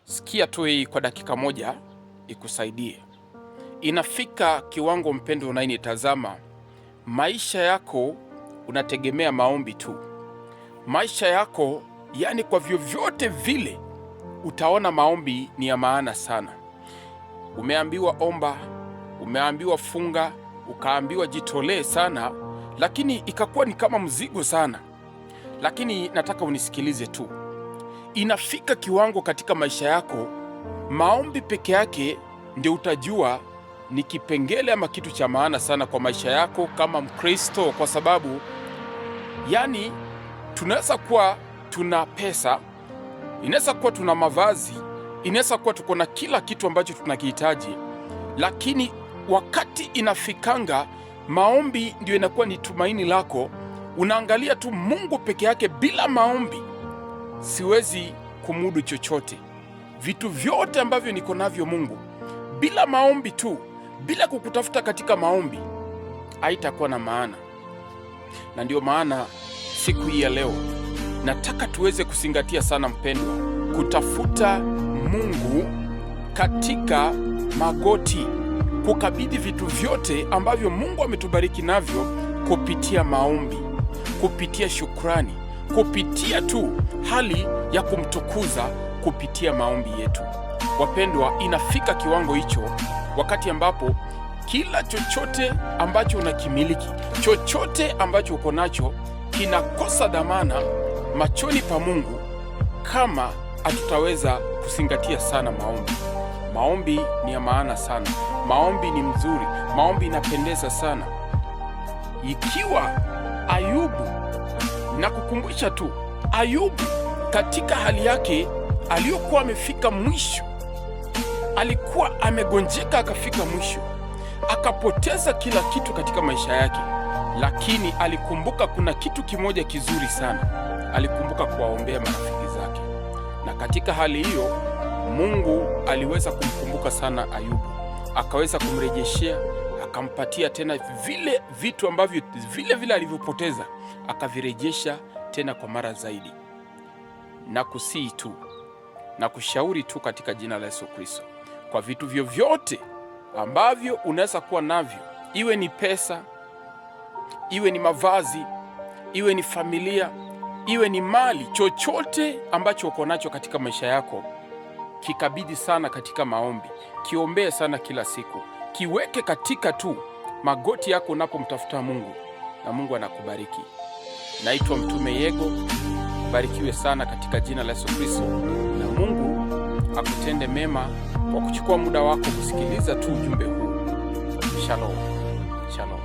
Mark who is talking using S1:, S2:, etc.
S1: Sikia tu hii kwa dakika moja ikusaidie. Inafika kiwango, mpendo unayenitazama, maisha yako unategemea maombi tu. Maisha yako, yani kwa vyovyote vile, utaona maombi ni ya maana sana. Umeambiwa omba, umeambiwa funga, ukaambiwa jitolee sana, lakini ikakuwa ni kama mzigo sana. Lakini nataka unisikilize tu. Inafika kiwango katika maisha yako, maombi peke yake ndio utajua ni kipengele ama kitu cha maana sana kwa maisha yako kama Mkristo, kwa sababu yani tunaweza kuwa tuna pesa, inaweza kuwa tuna mavazi, inaweza kuwa tuko na kila kitu ambacho tunakihitaji, lakini wakati inafikanga maombi ndio inakuwa ni tumaini lako, unaangalia tu Mungu peke yake. Bila maombi siwezi kumudu chochote. Vitu vyote ambavyo niko navyo Mungu, bila maombi tu, bila kukutafuta katika maombi, haitakuwa na maana. Na ndio maana siku hii ya leo nataka tuweze kuzingatia sana, mpendwa, kutafuta Mungu katika magoti, kukabidhi vitu vyote ambavyo Mungu ametubariki navyo kupitia maombi, kupitia shukrani, kupitia tu hali ya kumtukuza kupitia maombi yetu. Wapendwa, inafika kiwango hicho wakati ambapo kila chochote ambacho unakimiliki, chochote ambacho uko nacho, kinakosa dhamana machoni pa Mungu kama hatutaweza kuzingatia sana maombi. Maombi ni ya maana sana. Maombi ni mzuri. Maombi inapendeza sana. Ikiwa Ayubu, nakukumbusha tu, Ayubu katika hali yake aliyokuwa amefika mwisho, alikuwa amegonjeka akafika mwisho, akapoteza kila kitu katika maisha yake, lakini alikumbuka kuna kitu kimoja kizuri sana. Alikumbuka kuwaombea marafiki zake, na katika hali hiyo Mungu aliweza kumkumbuka sana Ayubu, akaweza kumrejeshea, akampatia tena vile vitu ambavyo vile alivyopoteza, akavirejesha tena kwa mara zaidi. Na kusii tu na kushauri tu katika jina la Yesu Kristo, kwa vitu vyovyote ambavyo unaweza kuwa navyo, iwe ni pesa, iwe ni mavazi, iwe ni familia, iwe ni mali, chochote ambacho uko nacho katika maisha yako, kikabidhi sana katika maombi, kiombee sana kila siku, kiweke katika tu magoti yako unapomtafuta Mungu, na Mungu anakubariki. Naitwa Mtume Yego. Barikiwe sana katika jina la Yesu Kristo, na Mungu akutende mema kwa kuchukua muda wako kusikiliza tu ujumbe huu. Shalom. Shalom.